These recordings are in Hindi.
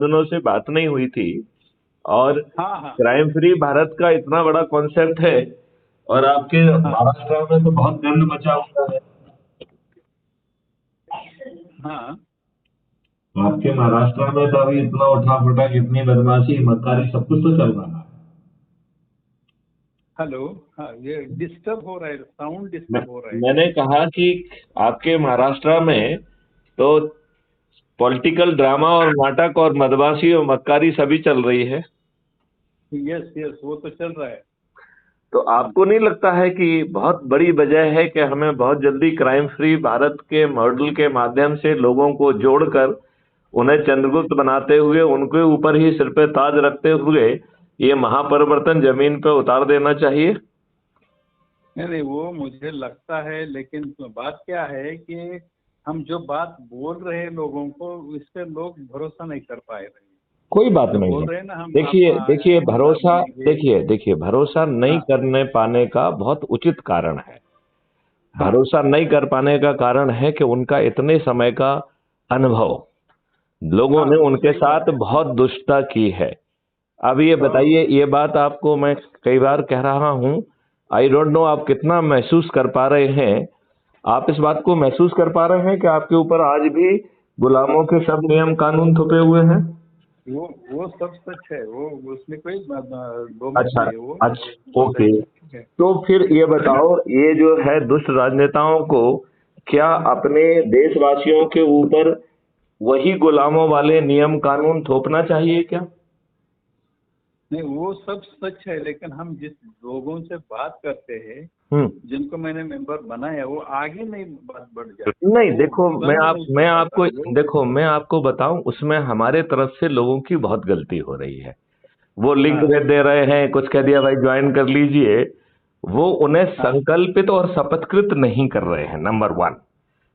दिनों से बात नहीं हुई थी। और हाँ हाँ क्राइम फ्री भारत का इतना बड़ा कॉन्सेप्ट है, और आपके हाँ महाराष्ट्र में तो बहुत गंद मचा हुआ है। हाँ। आपके महाराष्ट्र में तो अभी इतना उठा फुटा, कितनी बदमाशी, मक्कारी, सब कुछ तो चल रहा है। हेलो। हाँ, ये डिस्टर्ब हो रहा है, साउंड मैं, डिस्टर्ब हो रहा है। मैंने कहा कि आपके महाराष्ट्र में तो पॉलिटिकल ड्रामा और नाटक और मदमाशी और मक्कारी सभी चल रही है। यस यस, वो तो चल रहा है। तो हम्म। आपको नहीं लगता है कि बहुत बड़ी वजह है कि हमें बहुत जल्दी क्राइम फ्री भारत के मॉडल के माध्यम से लोगों को जोड़कर उन्हें चंद्रगुप्त बनाते हुए, उनके ऊपर ही सिर पे ताज रखते हुए ये महापरिवर्तन जमीन पे उतार देना चाहिए? नहीं नहीं, वो मुझे लगता है, लेकिन बात क्या है कि हम जो बात बोल रहे हैं लोगों को, इस पे लोग भरोसा नहीं कर पाए रहे। कोई बात जो नहीं बोल है। रहे हैं ना, हम देखिए देखिए, इंकलाब भरोसा, लाएंगे। देखिए भरोसा नहीं हाँ करने पाने का बहुत उचित कारण है। हाँ भरोसा नहीं कर पाने का कारण है कि उनका इतने समय का अनुभव, लोगों हाँ, ने वो उनके सही बात साथ है। बहुत दुष्टता की है। अब ये हाँ बताइए, ये बात आपको मैं कई बार कह रहा हूं, आई डोंट नो आप कितना महसूस कर पा रहे हैं। आप इस बात को महसूस कर पा रहे हैं कि आपके ऊपर आज भी गुलामों के सब नियम कानून थोपे हुए हैं? वो सब सच है, वो उसमें कोई दो मत अच्छा, नहीं है, वो अच्छा, वो ओके। सच है। तो फिर ये बताओ, ये जो है दुष्ट राजनेताओं को क्या अपने देशवासियों के ऊपर वही गुलामों वाले नियम कानून थोपना चाहिए क्या? नहीं, वो सब सच है, लेकिन हम जिस लोगों से बात करते हैं, हम्म। जिनको मैंने मेंबर बनाया, वो आगे नहीं बात बढ़ जाती, नहीं, वो देखो, बंद नहीं कर मैं पाता आपको, वो। देखो मैं आपको बताऊं, उसमें हमारे तरफ से लोगों की बहुत गलती हो रही है। वो लिंक हाँ भेज दे रहे हैं, कुछ कह दिया भाई ज्वाइन कर लीजिए। वो उन्हें हाँ संकल्पित और शपथकृत नहीं कर रहे हैं, नंबर वन।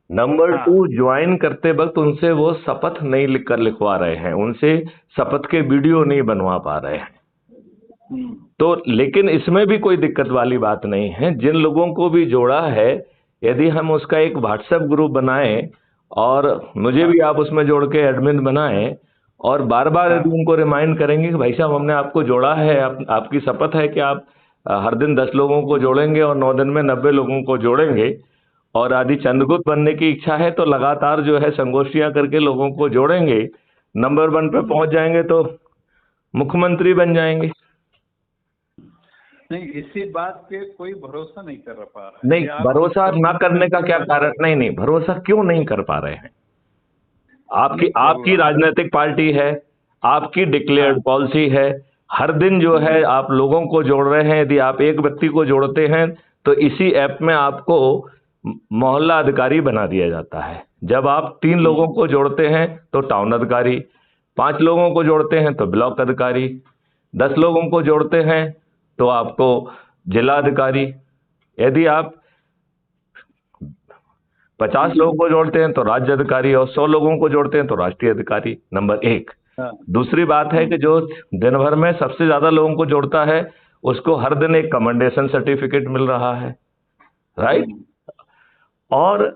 नंबर हाँ। टू, ज्वाइन करते वक्त उनसे वो शपथ नहीं लिख कर लिखवा रहे हैं, उनसे शपथ के वीडियो नहीं बनवा पा रहे हैं। हम्म तो लेकिन इसमें भी कोई दिक्कत वाली बात नहीं है। जिन लोगों को भी जोड़ा है, यदि हम उसका एक व्हाट्सएप ग्रुप बनाएं और मुझे हाँ भी आप उसमें जोड़ के एडमिन बनाएं, और बार बार यदि हाँ उनको रिमाइंड करेंगे कि भाई साहब हमने आपको जोड़ा है, आपकी शपथ है कि आप हर दिन 10 लोगों को जोड़ेंगे और 9 दिन में 90 लोगों को जोड़ेंगे, और आदि हम्म, चंद्रगुप्त बनने की इच्छा है तो लगातार जो है संगोष्ठियां करके लोगों को जोड़ेंगे, नंबर वन पे हम्म। पहुंच जाएंगे तो मुख्यमंत्री बन जाएंगे। नहीं, इसी बात पे कोई भरोसा नहीं कर पा रहा है, नहीं, ये आप जिस भरोसा ना क्वेश्चन पे करने का मेरे क्या पास। कारण? नहीं नहीं, भरोसा क्यों नहीं कर पा रहे हैं? आपकी नहीं, आपकी राजनीतिक पार्टी है, आपकी डिक्लेयर्ड हाँ पॉलिसी है, हर दिन जो है आप लोगों को जोड़ रहे हैं। यदि आप एक व्यक्ति को जोड़ते हैं तो इसी ऐप में आपको मोहल्ला अधिकारी बना दिया जाता है। जब आप 3 लोगों को जोड़ते हैं तो टाउन अधिकारी, 5 लोगों को जोड़ते हैं तो ब्लॉक अधिकारी, 10 लोगों को जोड़ते हैं तो आपको जिला अधिकारी, यदि आप 50 लोगों को जोड़ते हैं तो राज्य अधिकारी, और 100 लोगों को जोड़ते हैं तो राष्ट्रीय अधिकारी, नंबर एक। हाँ। दूसरी बात है कि हम्म जो दिन भर में सबसे ज्यादा लोगों को जोड़ता है, उसको हर दिन एक कमेंडेशन सर्टिफिकेट मिल रहा है, राइट? हम्म, और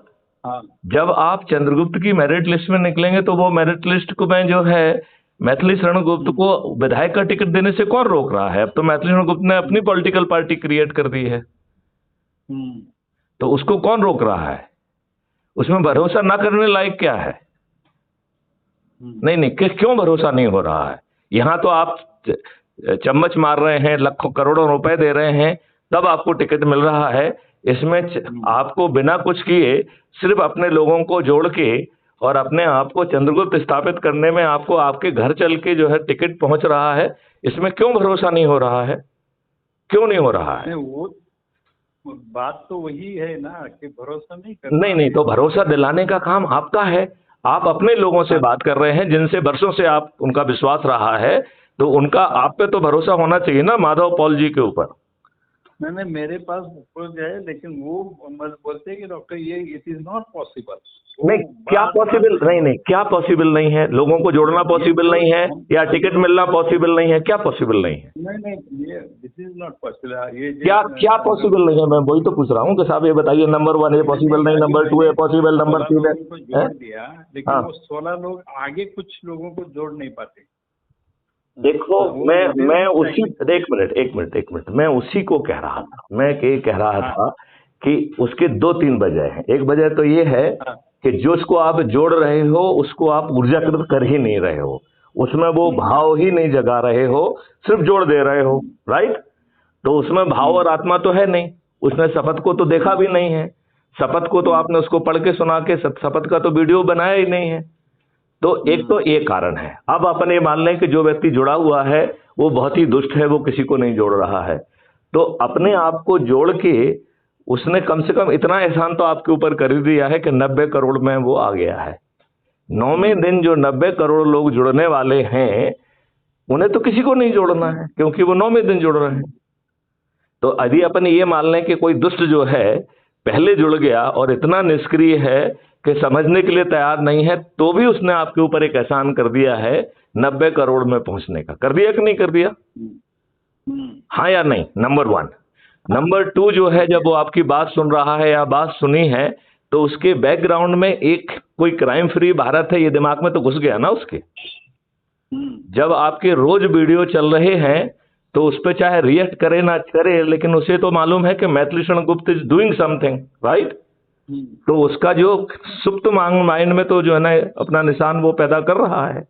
हाँ। जब आप चंद्रगुप्त की मेरिट लिस्ट में निकलेंगे तो वो मेरिट लिस्ट को में जो है मैथिली शरण गुप्त हम्म को विधायक का टिकट देने से कौन रोक रहा है? अब तो मैथिली शरण गुप्त ने अपनी हम्म पॉलिटिकल पार्टी क्रिएट कर दी है, हम्म तो उसको कौन रोक रहा है? उसमें भरोसा ना करने लायक क्या है? हम्म। नहीं नहीं, क्यों भरोसा नहीं हो रहा है? यहां तो आप चम्मच मार रहे हैं, लाखों करोड़ों रुपए दे रहे हैं, तब आपको टिकट मिल रहा है। इसमें हम्म। आपको बिना कुछ किए, सिर्फ अपने लोगों को जोड़ के और अपने आप को चंद्रगुप्त स्थापित करने में आपको आपके घर चल के जो है टिकट पहुंच रहा है। इसमें क्यों भरोसा नहीं हो रहा है? क्यों नहीं हो रहा है? नहीं, वो बात तो वही है ना, कि भरोसा नहीं कर नहीं पा नहीं, रहे तो हैं। भरोसा दिलाने का काम आपका है। आप अपने लोगों से हाँ बात कर रहे हैं जिनसे वर्षों से आप उनका विश्वास रहा है, तो उनका हाँ आप पे तो भरोसा होना चाहिए ना, माधव पॉल जी के ऊपर। मैंने मेरे पास अप्रोच है, लेकिन वो बोलते हैं कि डॉक्टर ये इट इज नॉट पॉसिबल। नहीं, क्या पॉसिबल नहीं, क्या पॉसिबल नहीं है? लोगों को जोड़ना पॉसिबल नहीं है, या टिकट मिलना पॉसिबल नहीं है? क्या पॉसिबल नहीं है? नहीं, ये दिस इज नॉट पॉसिबल। ये क्या क्या पॉसिबल नहीं है? मैं वही तो पूछ रहा हूँ कि साहब ये बताइए, नंबर 1 है पॉसिबल नहीं, नंबर 2 है पॉसिबल, नंबर 3 है। को जोड़ दिया, लेकिन हाँ। वो 16 लोग आगे कुछ लोगों को जोड़ नहीं पाते। देखो, मैं उसी एक मिनट मैं उसी को कह रहा था। मैं ये कह रहा था कि उसके 2-3 वजह हैं। एक वजह तो ये है कि जो उसको आप जोड़ रहे हो उसको आप ऊर्जाकृत कर ही नहीं रहे हो, उसमें वो भाव ही नहीं जगा रहे हो, सिर्फ जोड़ दे रहे हो, राइट? तो उसमें भाव और आत्मा तो है नहीं। उसने शपथ को तो देखा भी नहीं है, शपथ को तो आपने उसको पढ़ के सुना के शपथ का तो वीडियो बनाया ही नहीं है। तो एक तो ये कारण है। अब अपन ये मान लें कि जो व्यक्ति जुड़ा हुआ है वो बहुत ही दुष्ट है, वो किसी को नहीं जोड़ रहा है, तो अपने आप को जोड़ के उसने कम से कम इतना एहसान तो आपके ऊपर कर ही दिया है कि 90 करोड़ में वो आ गया है। 9वें दिन जो 90 करोड़ लोग जुड़ने वाले हैं उन्हें तो किसी को नहीं जोड़ना है, क्योंकि वो 9वें दिन जुड़ रहे हैं। तो यदि अपन ये मान लें कि कोई दुष्ट जो है पहले जुड़ गया और इतना निष्क्रिय है कि समझने के लिए तैयार नहीं है, तो भी उसने आपके ऊपर एक एहसान कर दिया है 90 करोड़ में पहुंचने का। कर दिया कि नहीं कर दिया? हाँ या नहीं? नंबर 1। नंबर 2 जो है, जब वो आपकी बात सुन रहा है या बात सुनी है, तो उसके बैकग्राउंड में एक कोई क्राइम फ्री भारत है ये दिमाग में तो घुस गया ना उसके। जब आपके रोज वीडियो चल रहे हैं तो उस पर चाहे रिएक्ट करे ना करे, लेकिन उसे तो मालूम है कि Maithilisharan Gupt is doing something, right? तो उसका जो सुप्त माइंड में तो जो है ना अपना निशान वो पैदा कर रहा है।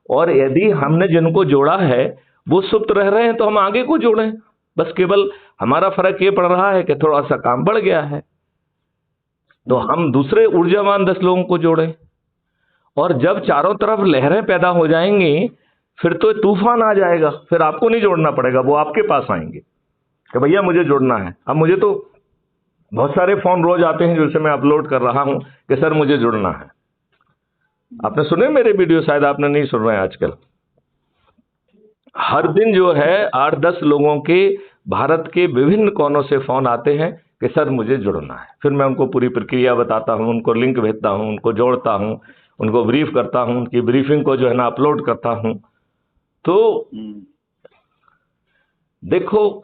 और यदि हमने जिनको जोड़ा है वो सुप्त रह रहे हैं तो हम आगे को जोड़ें। बस केवल हमारा फर्क ये पड़ रहा है कि थोड़ा सा काम बढ़ गया है, तो हम दूसरे ऊर्जावान 10 लोगों को जोड़ें। और जब चारों तरफ लहरें पैदा हो जाएंगी फिर तो तूफान आ जाएगा, फिर आपको नहीं जोड़ना पड़ेगा, वो आपके पास आएंगे कि भैया मुझे जोड़ना है। अब मुझे तो बहुत सारे फोन रोज आते हैं जिसे मैं अपलोड कर रहा हूं कि सर मुझे जुड़ना है। आपने सुने मेरे वीडियो? शायद आपने नहीं सुन रहे हैं आजकल। हर दिन जो है 8-10 लोगों के भारत के विभिन्न कोनों से फोन आते हैं कि सर मुझे जुड़ना है। फिर मैं उनको पूरी प्रक्रिया बताता हूं, उनको लिंक भेजता हूं, उनको जोड़ता हूं, उनको ब्रीफ करता हूं, उनकी ब्रीफिंग को जो है ना अपलोड करता हूं। तो देखो,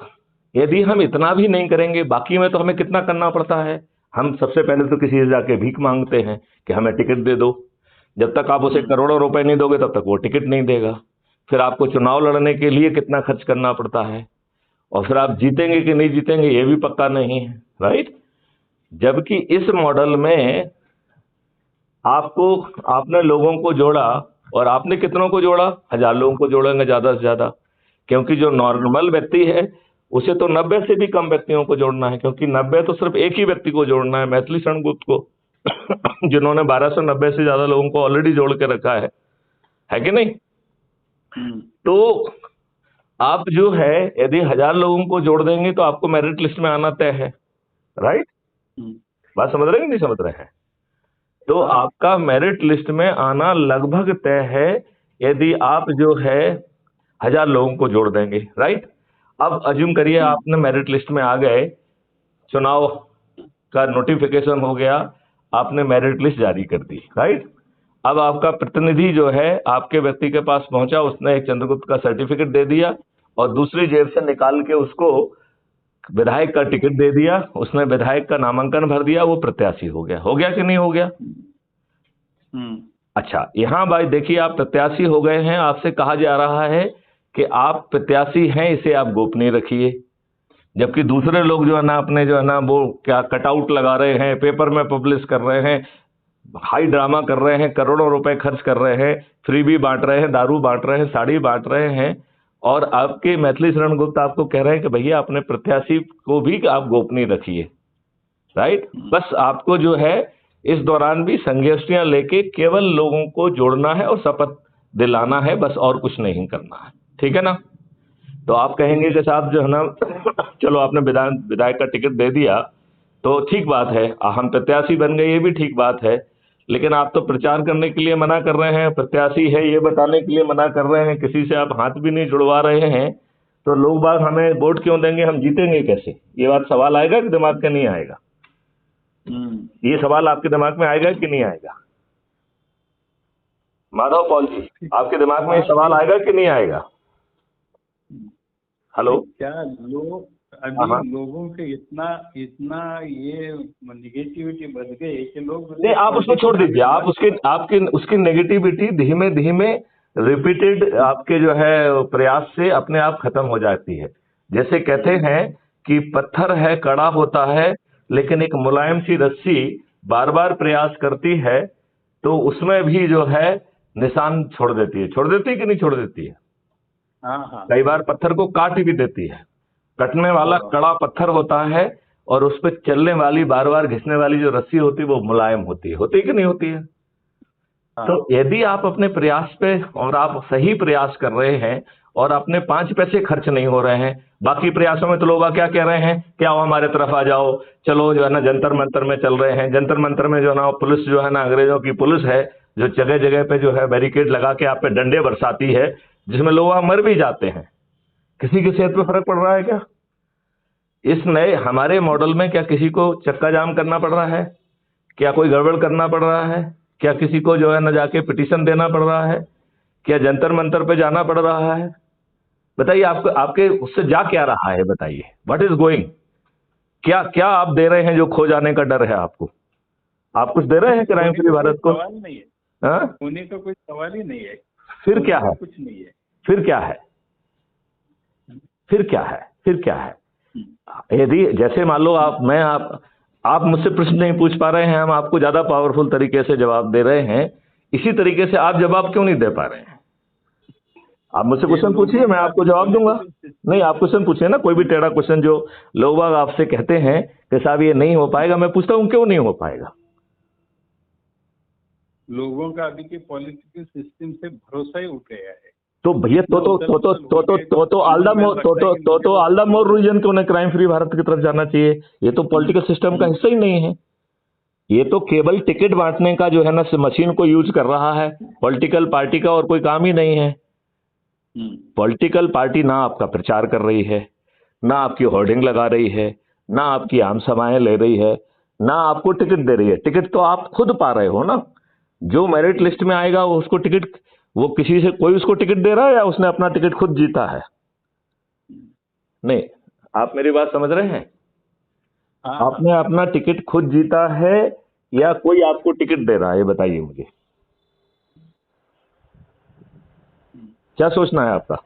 यदि हम इतना भी नहीं करेंगे, बाकी में तो हमें कितना करना पड़ता है। हम सबसे पहले तो किसी से जाके भीख मांगते हैं कि हमें टिकट दे दो। जब तक आप उसे करोड़ों रुपए नहीं दोगे तब तक वो टिकट नहीं देगा। फिर आपको चुनाव लड़ने के लिए कितना खर्च करना पड़ता है, और फिर आप जीतेंगे कि नहीं जीतेंगे ये भी पक्का नहीं है, राइट? जबकि इस मॉडल में आपने लोगों को जोड़ा, और आपने कितनों को जोड़ा? 1000 लोगों को जोड़ेंगे ज्यादा से ज्यादा, क्योंकि जो नॉर्मल व्यक्ति है उसे तो 90 से भी कम व्यक्तियों को जोड़ना है, क्योंकि 90 तो सिर्फ एक ही व्यक्ति को जोड़ना है, मैथिलीशरण गुप्त को जिन्होंने 1290 से ज्यादा लोगों को ऑलरेडी जोड़ के रखा है कि नहीं? तो आप जो है यदि 1000 लोगों को जोड़ देंगे तो आपको मेरिट लिस्ट में आना तय है, राइट? बात समझ रहे हैं नहीं समझ रहे हैं? तो आपका मेरिट लिस्ट में आना लगभग तय है यदि आप जो है 1000 लोगों को जोड़ देंगे, राइट? अब अज्यूम करिए आपने मेरिट लिस्ट में आ गए, चुनाव का नोटिफिकेशन हो गया, आपने मेरिट लिस्ट जारी कर दी, राइट? अब आपका प्रतिनिधि जो है आपके व्यक्ति के पास पहुंचा, उसने एक चंद्रगुप्त का सर्टिफिकेट दे दिया और दूसरी जेब से निकाल के उसको विधायक का टिकट दे दिया, उसने विधायक का नामांकन भर दिया, वो प्रत्याशी हो गया कि नहीं हो गया? अच्छा, यहां भाई देखिए, आप प्रत्याशी हो गए हैं, आपसे कहा जा रहा है कि आप प्रत्याशी हैं, इसे आप गोपनीय रखिए। जबकि दूसरे लोग जो है ना अपने जो है ना वो क्या कटआउट लगा रहे हैं, पेपर में पब्लिश कर रहे हैं, हाई ड्रामा कर रहे हैं, करोड़ों रुपए खर्च कर रहे हैं, फ्रीबी बांट रहे हैं, दारू बांट रहे हैं, साड़ी बांट रहे हैं, और आपके मैथिलीशरण गुप्त आपको कह रहे हैं कि भैया अपने प्रत्याशी को भी आप गोपनीय रखिए, राइट? बस आपको जो है इस दौरान भी संगोष्ठियां लेके केवल लोगों को जोड़ना है और शपथ दिलाना है, बस और कुछ नहीं करना है, ठीक है ना? तो आप कहेंगे कि साहब जो है ना चलो आपने विधायक का टिकट दे दिया तो ठीक बात है, हम प्रत्याशी बन गए, ये भी ठीक बात है, लेकिन आप तो प्रचार करने के लिए मना कर रहे हैं, प्रत्याशी है ये बताने के लिए मना कर रहे हैं, किसी से आप हाथ भी नहीं जुड़वा रहे हैं, तो लोग बाग हमें वोट क्यों देंगे, हम जीतेंगे कैसे? ये बात सवाल आएगा कि दिमाग के नहीं आएगा? ये सवाल आपके दिमाग में आएगा कि नहीं आएगा? माधव पॉल जी, आपके दिमाग में ये सवाल आएगा कि नहीं आएगा? हेलो। क्या लोग हाँ हाँ। अभी लोगों के इतना इतना ये निगेटिविटी बढ़ गई कि लोग नहीं, आप उसको छोड़ दीजिए, आप उसकी नेगेटिविटी धीमे धीमे रिपीटेड आपके जो है प्रयास से अपने आप खत्म हो जाती है। जैसे कहते हैं कि पत्थर है कड़ा होता है, लेकिन एक मुलायम सी रस्सी बार बार प्रयास करती है तो उसमें भी जो है निशान छोड़ देती है कि नहीं छोड़ देती है? हाँ हाँ। कई बार पत्थर को काट भी देती है। कटने वाला कड़ा पत्थर होता है और उस पर चलने वाली बार बार घिसने वाली जो रस्सी होती है वो मुलायम होती है कि नहीं होती है? तो यदि आप अपने प्रयास पे और आप सही प्रयास कर रहे हैं और अपने 5 पैसे खर्च नहीं हो रहे हैं, बाकी प्रयासों में तो लोग क्या कह रहे हैं, क्या आओ हमारे तरफ आ जाओ, चलो जो है ना जंतर मंतर में चल रहे हैं। जंतर मंतर में जो है ना पुलिस जो है ना अंग्रेजों की पुलिस है जो जगह जगह पे जो है बैरिकेड लगा के आप पे डंडे बरसाती है, जिसमें लोग मर भी जाते हैं। किसी की सेहत पे फर्क पड़ रहा है क्या? इस नए हमारे मॉडल में क्या किसी को चक्का जाम करना पड़ रहा है? क्या कोई गड़बड़ करना पड़ रहा है? क्या किसी को जो है ना जाके पिटीशन देना पड़ रहा है? क्या जंतर मंतर पे जाना पड़ रहा है? बताइए, आपको आपके उससे जा क्या रहा है? बताइए, व्हाट इज गोइंग? क्या क्या आप दे रहे हैं जो खो जाने का डर है आपको? आप कुछ दे रहे हैं क्राइम फ्री भारत को? सवाल नहीं है, हाँ? होने का कोई सवाल ही नहीं है। फिर क्या है? कुछ नहीं है। फिर क्या है? फिर क्या है? फिर क्या है? यदि जैसे मान लो आप मुझसे प्रश्न नहीं पूछ पा रहे हैं, हम आपको ज्यादा पावरफुल तरीके से जवाब दे रहे हैं, इसी तरीके से आप जवाब क्यों नहीं दे पा रहे हैं? आप मुझसे क्वेश्चन पूछिए, मैं आपको जवाब दूंगा। नहीं, आप क्वेश्चन पूछिए ना, कोई भी टेढ़ा क्वेश्चन जो लोग बाग आपसे कहते हैं कि साहब ये नहीं हो पाएगा, मैं पूछता हूं क्यों नहीं हो पाएगा? लोगों का अभी के पॉलिटिकल सिस्टम से भरोसा ही उठ गया है। तो भैया तो ऑल द मोर रीजन क्यों ना क्राइम फ्री भारत की तरफ जाना चाहिए? ये तो पॉलिटिकल सिस्टम का हिस्सा ही नहीं है। ये तो केवल टिकट बांटने का जो है ना मशीन को यूज कर रहा है, पॉलिटिकल पार्टी का और कोई काम ही नहीं है। पॉलिटिकल पार्टी ना आपका प्रचार कर रही है, ना आपकी होर्डिंग लगा रही है, ना आपकी आम सभाएं ले रही है, ना आपको टिकट दे रही है। टिकट तो आप खुद पा रहे हो ना। जो मेरिट लिस्ट में आएगा वो उसको टिकट, वो किसी से कोई उसको टिकट दे रहा है या उसने अपना टिकट खुद जीता है? नहीं, आप मेरी बात समझ रहे हैं? आपने अपना टिकट खुद जीता है या कोई आपको टिकट दे रहा है? ये बताइए मुझे, क्या सोचना है आपका?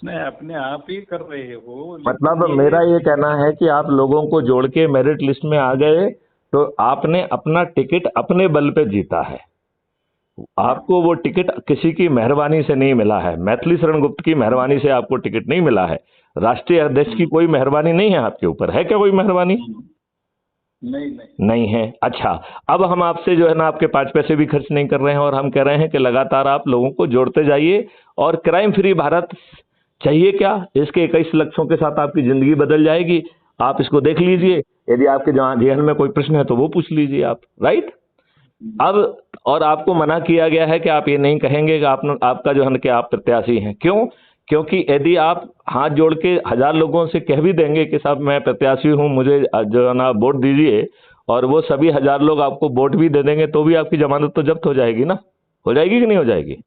नहीं, अपने आप ही कर रहे हो। मतलब मेरा ये कहना है कि आप लोगों को जोड़ के मेरिट लिस्ट में आ गए तो आपने अपना टिकट अपने बल पे जीता है। आपको वो टिकट किसी की मेहरबानी से नहीं मिला है। मैथिली शरण गुप्त की मेहरबानी से आपको टिकट नहीं मिला है। राष्ट्रीय अध्यक्ष की कोई मेहरबानी नहीं है आपके ऊपर, है क्या कोई मेहरबानी? नहीं है। अच्छा, अब हम आपसे जो है ना आपके 5 पैसे भी खर्च नहीं कर रहे हैं और हम कह रहे हैं कि लगातार आप लोगों को जोड़ते जाइए और क्राइम फ्री भारत चाहिए क्या, इसके 21 लक्ष्यों के साथ आपकी जिंदगी बदल जाएगी। आप इसको देख लीजिए, यदि आपके जहन में कोई प्रश्न है तो वो पूछ लीजिए आप, राइट? अब और आपको मना किया गया है कि आप ये नहीं कहेंगे कि आपका जो है कि आप प्रत्याशी हैं। क्यों? क्योंकि यदि आप हाथ जोड़ के 1000 लोगों से कह भी देंगे कि साहब मैं प्रत्याशी हूं, मुझे जो है ना वोट दीजिए, और वो सभी 1000 लोग आपको वोट भी दे देंगे, तो भी आपकी जमानत तो जब्त हो जाएगी ना। हो जाएगी कि नहीं हो जाएगी?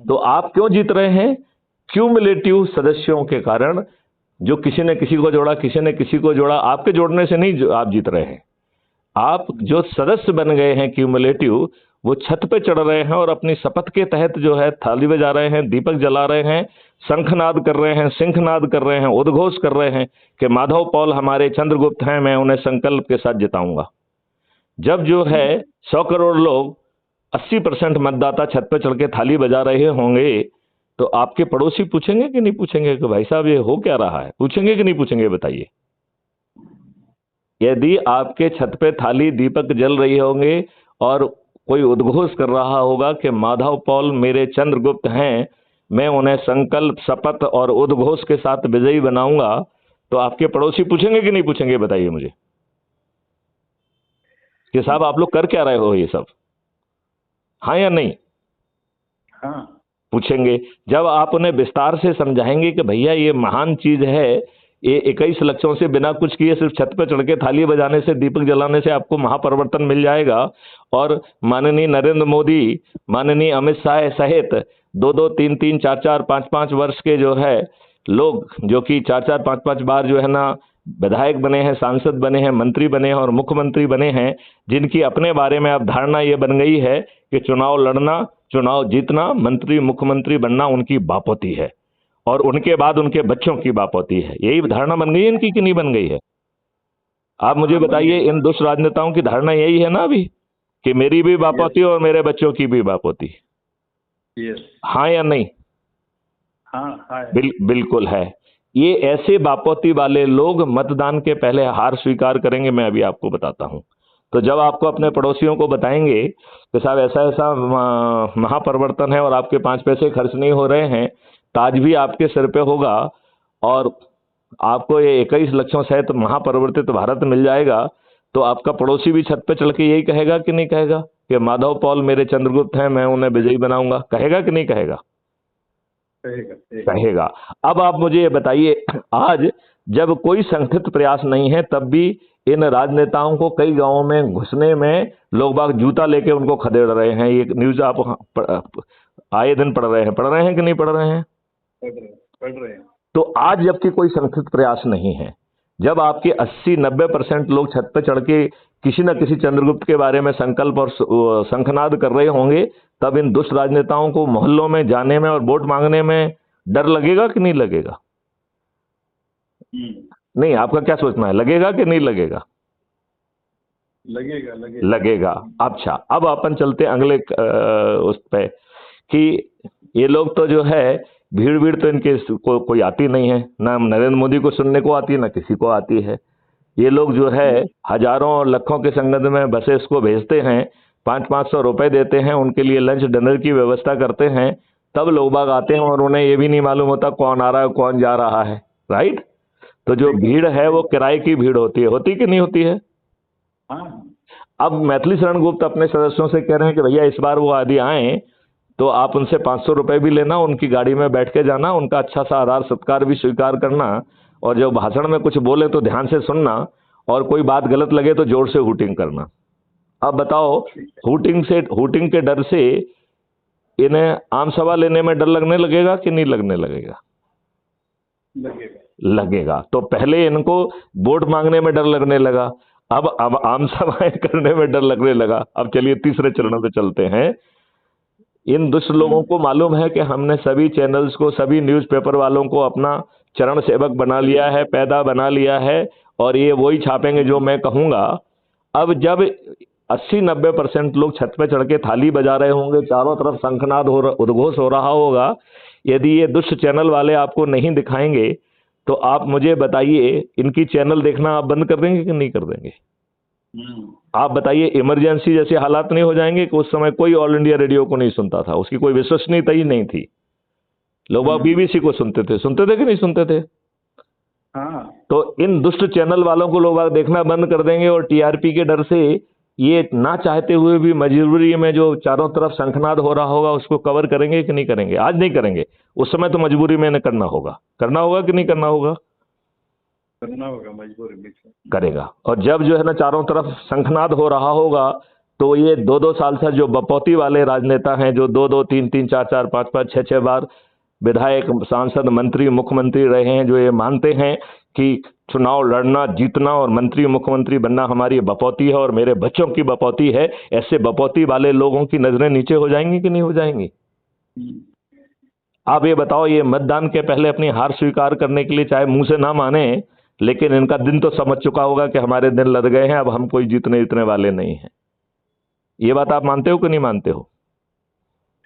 तो आप क्यों जीत रहे हैं? क्यूमुलेटिव सदस्यों के कारण, जो किसी ने किसी को जोड़ा, किसी ने किसी को जोड़ा, आपके जोड़ने से नहीं आप जीत रहे हैं। आप जो सदस्य बन गए हैं क्यूमुलेटिव, वो छत पे चढ़ रहे हैं और अपनी शपथ के तहत जो है थाली बजा रहे हैं, दीपक जला रहे हैं, शंखनाद कर रहे हैं, सिंहनाद कर रहे हैं, उद्घोष कर रहे हैं कि माधव पॉल हमारे चंद्रगुप्त हैं, मैं उन्हें संकल्प के साथ जिताऊंगा। जब जो है 100 करोड़ लोग, 80% मतदाता छत पे चढ़ के थाली बजा रहे होंगे, तो आपके पड़ोसी पूछेंगे कि नहीं पूछेंगे कि भाई साहब ये हो क्या रहा है? पूछेंगे कि नहीं पूछेंगे? बताइए। यदि आपके छत पे थाली दीपक जल रही होंगे और कोई उद्घोष कर रहा होगा कि माधव पॉल मेरे चंद्रगुप्त हैं, मैं उन्हें संकल्प, शपथ और उद्घोष के साथ विजयी बनाऊंगा, तो आपके पड़ोसी पूछेंगे कि नहीं पूछेंगे? बताइए मुझे कि साहब आप लोग कर क्या रहे हो ये सब, हाँ या नहीं? हाँ, पूछेंगे। जब आप उन्हें विस्तार से समझाएंगे कि भैया ये महान चीज है, ये 21 लक्षों से बिना कुछ किए सिर्फ छत पे चढ़ के थाली बजाने से, दीपक जलाने से आपको महापरिवर्तन मिल जाएगा, और माननीय नरेंद्र मोदी, माननीय अमित शाह सहित 2-2, 3-3, 4-4, 5-5 वर्ष के जो है लोग, जो कि 4-4, 5-5 बार जो है ना विधायक बने हैं, सांसद बने हैं, मंत्री बने हैं और मुख्यमंत्री बने हैं, जिनकी अपने बारे में अब धारणा ये बन गई है कि चुनाव लड़ना, चुनाव जीतना, मंत्री मुख्यमंत्री बनना उनकी बापोती है, और उनके बाद उनके बच्चों की बापोती है। यही धारणा बन गई है इनकी कि नहीं बन गई है? आप मुझे बताइए, इन दुष्ट राजनेताओं की धारणा यही है ना अभी, कि मेरी भी बापोती और मेरे बच्चों की भी बापोती? हाँ या नहीं? हाँ बिल्कुल है। ये ऐसे बापोती वाले लोग मतदान के पहले हार स्वीकार करेंगे, मैं अभी आपको बताता हूं। तो जब आपको अपने पड़ोसियों को बताएंगे कि साहब ऐसा ऐसा महापरिवर्तन है और आपके 5 पैसे खर्च नहीं हो रहे हैं, ताज भी आपके सिर पे होगा और आपको ये 21 लक्षों सहित महापरिवर्तित भारत मिल जाएगा, तो आपका पड़ोसी भी छत पे चढ़ के यही कहेगा कि नहीं कहेगा कि माधव पॉल मेरे चंद्रगुप्त हैं, मैं उन्हें विजयी बनाऊंगा? कहेगा कि नहीं कहेगा? कहेगा। अब आप मुझे ये बताइए, आज जब कोई संगठित प्रयास नहीं है, तब भी इन राजनेताओं को कई गांवों में घुसने में लोग बाग जूता लेके उनको खदेड़ रहे हैं। ये न्यूज आप आए दिन पढ़ रहे हैं कि नहीं पढ़ रहे हैं? पढ़ रहे हैं। तो आज जबकि कोई संगठित प्रयास नहीं है, जब आपके 80-90% लोग छत पर चढ़ के किसी न किसी चंद्रगुप्त के बारे में संकल्प और शंखनाद कर रहे होंगे, तब इन दुष्ट राजनेताओं को मोहल्लों में जाने में और वोट मांगने में डर लगेगा कि नहीं लगेगा? नहीं, आपका क्या सोचना है, लगेगा कि नहीं लगेगा? लगेगा। अच्छा, अब अपन चलते अगले उस पे कि ये लोग तो जो है भीड़ तो इनके कोई आती नहीं है, ना नरेंद्र मोदी को सुनने को आती है, ना किसी को आती है। ये लोग जो है हजारों और लाखों के संगत में बसेस को भेजते हैं, 500-500 रुपए देते हैं, उनके लिए लंच डिनर की व्यवस्था करते हैं, तब लोग बाग आते हैं और उन्हें ये भी नहीं मालूम होता कौन आ रहा है कौन जा रहा है। राइट? तो जो भीड़ है वो किराए की भीड़ होती कि नहीं होती है? अब मैथिली शरण गुप्त अपने सदस्यों से कह रहे हैं कि भैया इस बार वो आदि आए तो आप उनसे 500 रुपए भी लेना, उनकी गाड़ी में बैठ के जाना, उनका अच्छा सा आदर सत्कार भी स्वीकार करना, और जब भाषण में कुछ बोले तो ध्यान से सुनना, और कोई बात गलत लगे तो जोर से हूटिंग करना। अब बताओ, हूटिंग के डर से इन्हें आम सभा लेने में डर लगने लगेगा कि नहीं लगने लगेगा? लगेगा। तो पहले इनको वोट मांगने में डर लगने लगा, अब आम सभाएं करने में डर लगने लगा। अब चलिए तीसरे चरण पे चलते हैं। इन दुष्ट लोगों को मालूम है कि हमने सभी चैनल्स को, सभी न्यूज़पेपर वालों को अपना चरण सेवक बना लिया है, पैदा बना लिया है, और ये वही छापेंगे जो मैं कहूंगा। अब जब 80-90% लोग छत पे चढ़ के थाली बजा रहे होंगे, चारों तरफ शंखनाद उद्घोष हो रहा होगा, यदि ये दुष्ट चैनल वाले आपको नहीं दिखाएंगे तो आप मुझे बताइए, इनकी चैनल देखना आप बंद कर देंगे कि नहीं कर देंगे? आप बताइए, इमरजेंसी जैसे हालात नहीं हो जाएंगे कि उस समय कोई ऑल इंडिया रेडियो को नहीं सुनता था, उसकी कोई विश्वसनीयता ही नहीं थी, लोग बीबीसी को सुनते थे कि नहीं सुनते थे? तो इन दुष्ट चैनल वालों को लोग देखना बंद कर देंगे, और टीआरपी के डर से ये ना चाहते हुए भी मजबूरी में जो चारों तरफ शंखनाद हो रहा होगा उसको कवर करेंगे कि नहीं करेंगे? आज नहीं करेंगे, उस समय तो मजबूरी में करना होगा कि नहीं करना होगा? करना होगा, मजबूरी में करेगा। और जब जो है ना चारों तरफ शंखनाद हो रहा होगा, तो ये 2-2 साल से जो बपौती वाले राजनेता हैं, जो 2-2, 3-3, 4-4, 5-5, 6-6 बार विधायक, सांसद, मंत्री, मुख्यमंत्री रहे हैं, जो ये मानते हैं कि चुनाव लड़ना, जीतना और मंत्री मुख्यमंत्री बनना हमारी बपौती है और मेरे बच्चों की बपौती है, ऐसे बपौती वाले लोगों की नजरें नीचे हो जाएंगी कि नहीं हो जाएंगी? आप ये बताओ, ये मतदान के पहले अपनी हार स्वीकार करने के लिए चाहे मुंह से ना माने, लेकिन इनका दिन तो समझ चुका होगा कि हमारे दिन लद गए हैं, अब हम कोई जीतने वाले नहीं हैं। ये बात आप मानते हो कि नहीं मानते हो?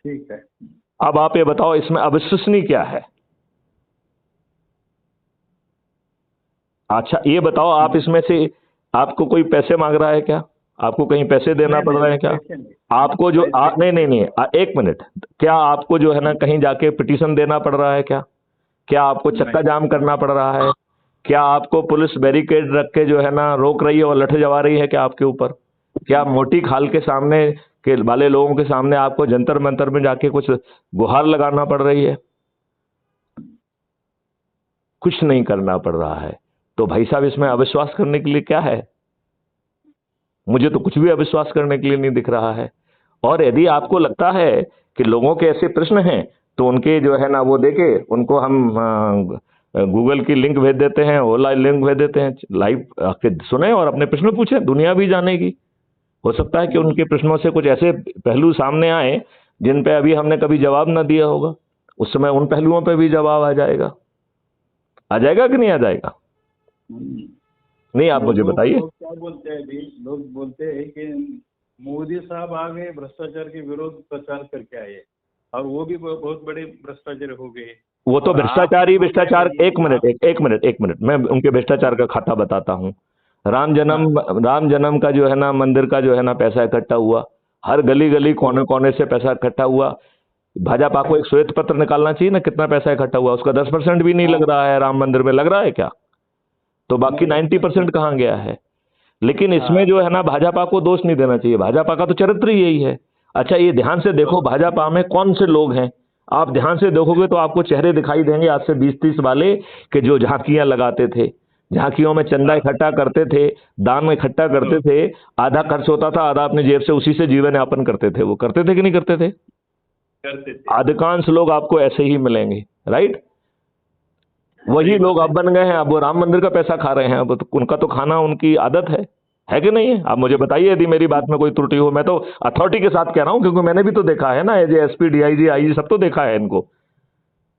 ठीक है। अब आप ये बताओ, इसमें अविश्वसनीय क्या है? अच्छा ये बताओ, आप इसमें से आपको कोई पैसे मांग रहा है क्या? आपको कहीं पैसे देना पड़ रहे हैं क्या? आपको जो नहीं, एक मिनट, क्या आपको जो है ना कहीं जाके पिटीशन देना पड़ रहा है क्या? क्या आपको चक्का जाम करना पड़ रहा है? क्या आपको पुलिस बैरिकेड रख के जो है ना रोक रही है और लठ जमा रही है क्या आपके ऊपर? क्या मोटी खाल के सामने के वाले लोगों के सामने आपको जंतर मंतर में जाके कुछ गुहार लगाना पड़ रही है? कुछ नहीं करना पड़ रहा है। तो भाई साहब, इसमें अविश्वास करने के लिए क्या है? मुझे तो कुछ भी अविश्वास करने के लिए नहीं दिख रहा है। और यदि आपको लगता है कि लोगों के ऐसे प्रश्न हैं तो उनके जो है ना वो देके उनको हम गूगल की लिंक भेज देते हैं, ओला लिंक भेज देते हैं, लाइव आके सुने और अपने प्रश्न पूछे, दुनिया भी जानेगी। हो सकता है कि उनके प्रश्नों से कुछ ऐसे पहलू सामने आए जिन पे अभी हमने कभी जवाब ना दिया होगा, उस समय उन पहलुओं पे भी जवाब आ जाएगा कि नहीं आ जाएगा? नहीं, आप मुझे बताइए। लोग क्या बोलते हैं भी, लोग बोलते हैं कि मोदी साहब आ गए, भ्रष्टाचार के विरोध प्रचार करके आए और वो भी बहुत बड़े भ्रष्टाचार हो गए। वो तो भ्रष्टाचार, एक मिनट, मैं उनके भ्रष्टाचार का खाता बताता हूँ। राम जन्म का जो है ना, मंदिर का जो है ना पैसा इकट्ठा हुआ, हर गली गली कोने कोने से पैसा इकट्ठा हुआ। भाजपा को एक श्वेत पत्र निकालना चाहिए ना, कितना पैसा इकट्ठा हुआ, उसका 10% भी नहीं लग रहा है राम मंदिर में, लग रहा है क्या? तो बाकी 90% कहाँ गया है? लेकिन इसमें जो है ना भाजपा को दोष नहीं देना चाहिए, भाजपा का तो चरित्र ही यही है। अच्छा, ये ध्यान से देखो भाजपा में कौन से लोग हैं, आप ध्यान से देखोगे तो आपको चेहरे दिखाई देंगे आज से 20-30 वाले कि जो झांकियां लगाते थे, झांकियों में चंदा इकट्ठा करते थे, दान इकट्ठा करते थे, आधा खर्च होता था, आधा अपने जेब से उसी से जीवन यापन करते थे। वो करते थे कि नहीं करते थे? करते थे। अधिकांश लोग आपको ऐसे ही मिलेंगे, राइट? वही लोग अब बन गए हैं, अब वो राम मंदिर का पैसा खा रहे हैं। अब तो उनका तो खाना उनकी आदत है कि नहीं है? आप मुझे बताइए यदि मेरी बात में कोई त्रुटि हो। मैं तो अथॉरिटी के साथ कह रहा हूं, क्योंकि मैंने भी तो देखा है ना, एज एसपी, डीआईजी, आईजी सब तो देखा है इनको।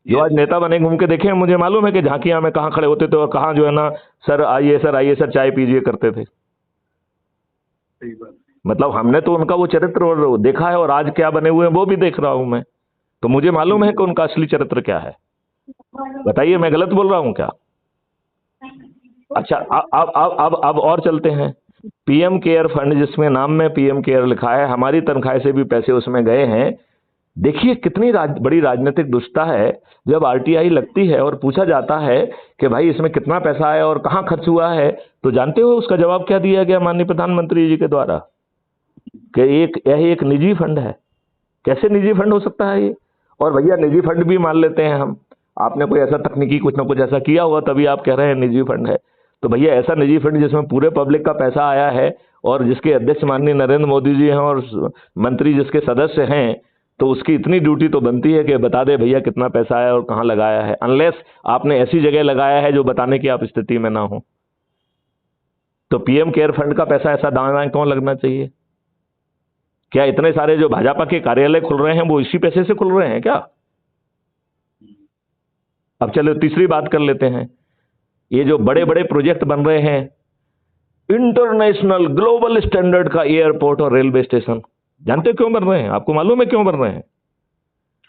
जो आज नेता बने घूम के देखे हैं, मुझे मालूम है कि झांकियां में कहाँ खड़े होते थे और कहाँ जो है ना सर आइए सर चाय पीजिए करते थे। सही बात। मतलब हमने तो उनका वो चरित्र और देखा है, और आज क्या बने हुए हैं वो भी देख रहा हूं मैं, तो मुझे मालूम है कि उनका असली चरित्र क्या है। बताइए, मैं गलत बोल रहा हूं क्या? अच्छा, अब और चलते हैं। पीएम केयर फंड, जिसमें नाम में पीएम केयर लिखा है, हमारी तनख्वाह से भी पैसे उसमें गए हैं। देखिए कितनी बड़ी राजनीतिक दुष्टता है। जब आरटीआई लगती है और पूछा जाता है कि भाई इसमें कितना पैसा आया और कहां खर्च हुआ है, तो जानते हो उसका जवाब क्या दिया गया माननीय प्रधानमंत्री जी के द्वारा? कि यह एक निजी फंड है। कैसे निजी फंड हो सकता है ये? और भैया निजी फंड भी मान लेते हैं हम, आपने कोई ऐसा तकनीकी कुछ ना कुछ ऐसा किया हुआ तभी आप कह रहे हैं निजी फंड है। तो भैया ऐसा निजी फंड जिसमें पूरे पब्लिक का पैसा आया है और जिसके अध्यक्ष माननीय नरेंद्र मोदी जी हैं और मंत्री जिसके सदस्य हैं, तो उसकी इतनी ड्यूटी तो बनती है कि बता दे भैया कितना पैसा आया और कहां लगाया है, अनलेस आपने ऐसी जगह लगाया है जो बताने की आप स्थिति में ना हो। तो पीएम केयर फंड का पैसा ऐसा दाएं क्यों लगना चाहिए? क्या इतने सारे जो भाजपा के कार्यालय खुल रहे हैं वो इसी पैसे से खुल रहे हैं क्या? अब चलो तीसरी बात कर लेते हैं। ये जो बड़े बड़े प्रोजेक्ट बन रहे हैं, इंटरनेशनल ग्लोबल स्टैंडर्ड का एयरपोर्ट और रेलवे स्टेशन, जानते हो क्यों बन रहे हैं? आपको मालूम है क्यों बन रहे हैं?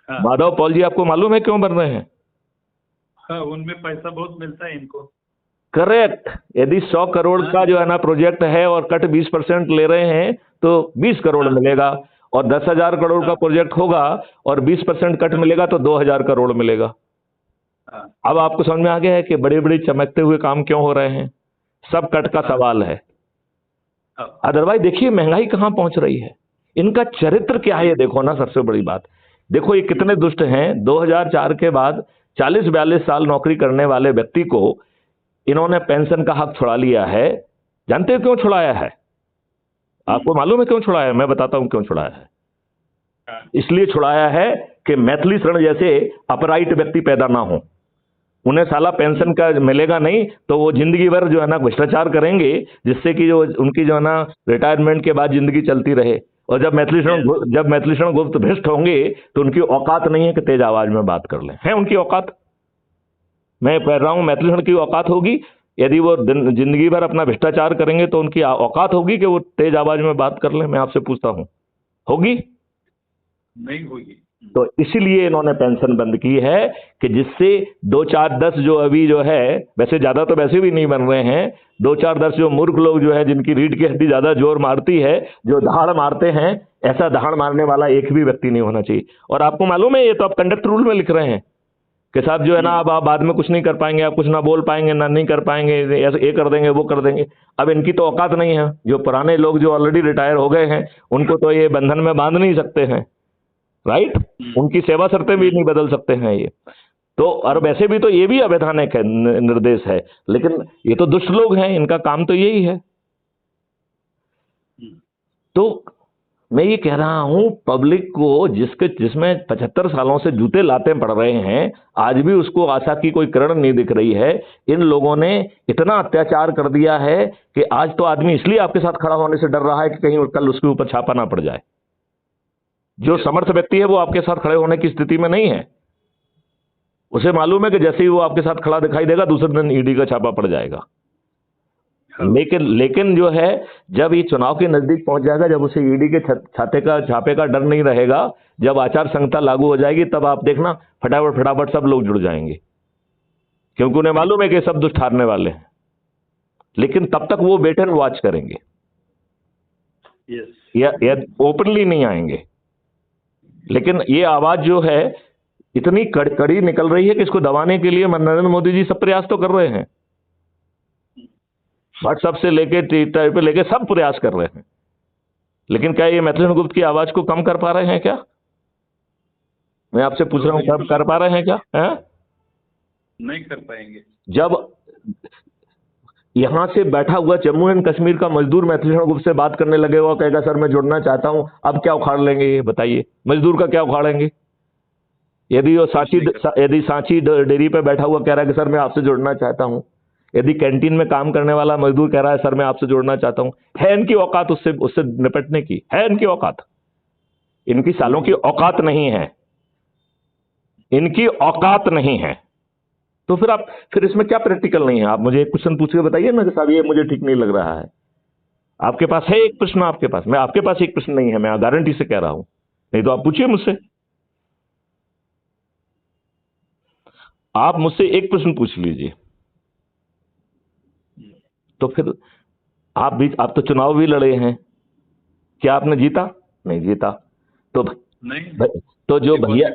हाँ। माधव पॉल जी, आपको मालूम है क्यों बन रहे हैं? हाँ, उनमें पैसा बहुत मिलता है इनको। करेक्ट। यदि 100 करोड़ का जो है ना प्रोजेक्ट है और कट 20% ले रहे हैं तो 20 करोड़ मिलेगा, और 10,000 करोड़ का प्रोजेक्ट होगा और 20% कट मिलेगा तो 2,000 करोड़ मिलेगा। अब आपको समझ में आ गया है कि बड़े बड़े चमकते हुए काम क्यों हो रहे हैं? सब कट का सवाल है। अदरवाइज देखिए महंगाई कहां पहुंच रही है, इनका चरित्र क्या है ये देखो ना। सबसे बड़ी बात देखो, ये कितने दुष्ट हैं। 2004 के बाद 40-42 साल नौकरी करने वाले व्यक्ति को इन्होंने पेंशन का हक छुड़ा लिया है। जानते हो क्यों छुड़ाया है? आपको मालूम है क्यों छुड़ाया है? मैं बताता हूं क्यों छुड़ाया है। इसलिए छुड़ाया है कि मैथिली शरण जैसे अपराइट व्यक्ति पैदा ना हो। उन्हें साला पेंशन का मिलेगा नहीं तो वो जिंदगी भर जो है ना भ्रष्टाचार करेंगे, जिससे कि जो उनकी जो है ना रिटायरमेंट के बाद जिंदगी चलती रहे। और जब मैथिली शरण गुप्त भ्रष्ट होंगे तो उनकी औकात नहीं है कि तेज आवाज में बात कर लें। है उनकी औकात? मैं कह रहा हूं मैथिली शरण की औकात होगी। यदि वो जिंदगी भर अपना भ्रष्टाचार करेंगे तो उनकी औकात होगी कि वो तेज आवाज में बात कर लें? मैं आपसे पूछता हूं, होगी? नहीं होगी। तो इसीलिए इन्होंने पेंशन बंद की है कि जिससे 2-4-10 जो अभी जो है, वैसे ज्यादा तो वैसे भी नहीं बन रहे हैं, 2-4-10 जो मूर्ख लोग जो है, जिनकी रीढ़ की हड्डी ज्यादा जोर मारती है, जो दहाड़ मारते हैं, ऐसा दहाड़ मारने वाला एक भी व्यक्ति नहीं होना चाहिए। और आपको मालूम है ये तो आप कंडक्ट रूल में लिख रहे हैं कि साहब जो है ना, अब आप बाद में कुछ नहीं कर पाएंगे, आप कुछ ना बोल पाएंगे, ना नहीं कर पाएंगे, ऐसे ये कर देंगे वो कर देंगे। अब इनकी तो औकात नहीं है। जो पुराने लोग जो ऑलरेडी रिटायर हो गए हैं, उनको तो ये बंधन में बांध नहीं सकते हैं, राइट। उनकी सेवा शर्तें भी नहीं बदल सकते हैं ये तो। और वैसे भी तो ये भी अवैधानिक है, निर्देश है, लेकिन ये तो दुष्ट लोग हैं, इनका काम तो यही है। तो मैं ये कह रहा हूं, पब्लिक को जिसमें 75 सालों से जूते लाते पड़ रहे हैं, आज भी उसको आशा की कोई किरण नहीं दिख रही है। इन लोगों ने इतना अत्याचार कर दिया है कि आज तो आदमी इसलिए आपके साथ खड़ा होने से डर रहा है कि कहीं कल उसके ऊपर छापा ना पड़ जाए। जो समर्थ व्यक्ति है वो आपके साथ खड़े होने की स्थिति में नहीं है। उसे मालूम है कि जैसे ही वो आपके साथ खड़ा दिखाई देगा, दूसरे दिन ईडी का छापा पड़ जाएगा। लेकिन जो है, जब ये चुनाव के नजदीक पहुंच जाएगा, जब उसे ईडी के छापे का डर नहीं रहेगा, जब आचार संहिता लागू हो जाएगी, तब आप देखना फटाफट सब लोग जुड़ जाएंगे, क्योंकि उन्हें मालूम है कि सब दुष्ट हारने वाले हैं। लेकिन तब तक वो वेट एंड वॉच करेंगे, या ओपनली नहीं आएंगे। लेकिन ये आवाज जो है इतनी कड़ी निकल रही है कि इसको दबाने के लिए नरेंद्र मोदी जी सब प्रयास तो कर रहे हैं। व्हाट्सएप से लेके ट्विटर पे लेके सब प्रयास कर रहे हैं। लेकिन क्या ये मैथिली गुप्त की आवाज को कम कर पा रहे हैं क्या? मैं आपसे पूछ रहा हूं, कम कर पा रहे हैं क्या? नहीं कर पाएंगे। जब यहां से बैठा हुआ जम्मू एंड कश्मीर का मजदूर मैथिली गुप्त से बात करने लगे, वो कहेगा सर मैं जुड़ना चाहता हूं, अब क्या उखाड़ लेंगे? ये बताइए, मजदूर का क्या उखाड़ेंगे? यदि सांची डेयरी पे बैठा हुआ कह रहा है कि सर मैं आपसे जुड़ना चाहता हूं, यदि कैंटीन में काम करने वाला मजदूर कह रहा है सर मैं आपसे जुड़ना चाहता हूं, है इनकी औकात उससे निपटने की? है इनकी औकात? इनकी सालों की औकात नहीं है, इनकी औकात नहीं है। तो फिर इसमें क्या प्रैक्टिकल नहीं है? आप मुझे एक क्वेश्चन पूछ के बताइए ना कि साहब ये मुझे ठीक नहीं लग रहा है। आपके पास है एक प्रश्न? आपके पास एक प्रश्न नहीं है, मैं गारंटी से कह रहा हूं। नहीं तो आप पूछिए मुझसे, आप मुझसे एक प्रश्न पूछ लीजिए। तो फिर आप तो चुनाव भी लड़े हैं, क्या आपने जीता? नहीं जीता। तो नहीं, तो जो भैया,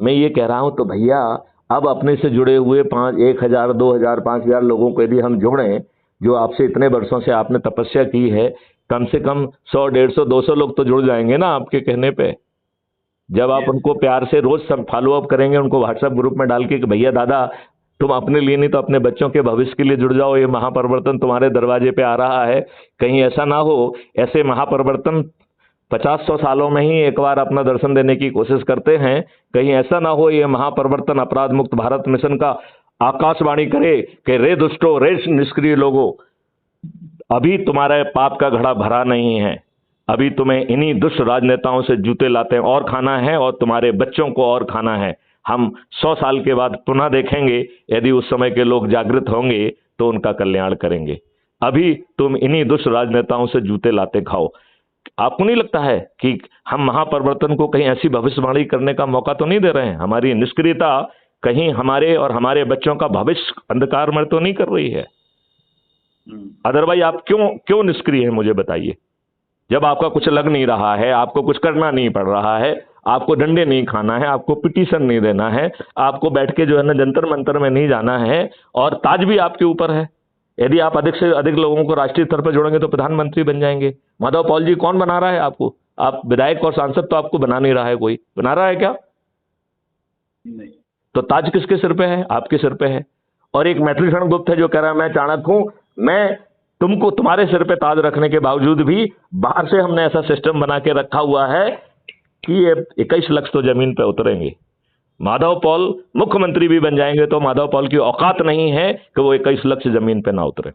मैं ये कह रहा हूं, तो भैया अब अपने से जुड़े हुए 1,000, 2,000, 5,000 लोगों को यदि हम जोड़ें, जो आपसे इतने वर्षों से आपने तपस्या की है, कम से कम 100, 150, 200 लोग तो जुड़ जाएंगे ना आपके कहने पे। जब आप उनको प्यार से रोज सब फॉलो अप करेंगे, उनको व्हाट्सएप ग्रुप में डाल के कि भैया दादा तुम अपने लिए नहीं तो अपने बच्चों के भविष्य के लिए जुड़ जाओ, ये महापरिवर्तन तुम्हारे दरवाजे पे आ रहा है। कहीं ऐसा ना हो, ऐसे महापरिवर्तन 50-100 सालों में ही एक बार अपना दर्शन देने की कोशिश करते हैं। कहीं ऐसा ना हो ये महापरिवर्तन अपराध मुक्त भारत मिशन का आकाशवाणी करे कि रे दुष्टो, रे निष्क्रिय लोगों, अभी तुम्हारे पाप का घड़ा भरा नहीं है, अभी तुम्हें इन्हीं दुष्ट राजनेताओं से जूते लाते और खाना है, और तुम्हारे बच्चों को और खाना है। हम 100 साल के बाद पुनः देखेंगे, यदि उस समय के लोग जागृत होंगे तो उनका कल्याण करेंगे। अभी तुम इन्हीं दुष्ट राजनेताओं से जूते लाते खाओ। आपको नहीं लगता है कि हम महापरिवर्तन को कहीं ऐसी भविष्यवाणी करने का मौका तो नहीं दे रहे हैं? हमारी निष्क्रियता कहीं हमारे और हमारे बच्चों का भविष्य अंधकार में तो नहीं कर रही है? अदरवाइज आप क्यों निष्क्रिय है, मुझे बताइए। जब आपका कुछ लग नहीं रहा है, आपको कुछ करना नहीं पड़ रहा है, आपको डंडे नहीं खाना है, आपको पिटीशन नहीं देना है, आपको बैठ के जो है ना जंतर मंतर में नहीं जाना है, और ताज भी आपके ऊपर है। यदि आप अधिक से अधिक लोगों को राष्ट्रीय स्तर पर जोड़ेंगे तो प्रधानमंत्री बन जाएंगे। माधव पॉल जी कौन बना रहा है आपको? आप विधायक और सांसद तो आपको बना नहीं रहा है, कोई बना रहा है क्या? नहीं। तो ताज किसके सिर पे है? आपके सिर पे है। और एक मैथिली गुप्त है जो कह रहा है मैं चाणक्य हूं, मैं तुमको तुम्हारे सिर पे ताज रखने के बावजूद भी बाहर से हमने ऐसा सिस्टम बना के रखा हुआ है कि ये 21 लाख तो जमीन पे उतरेंगे। माधव पॉल मुख्यमंत्री भी बन जाएंगे तो माधव पॉल की औकात नहीं है कि वो 21 लाख जमीन पे ना उतरे।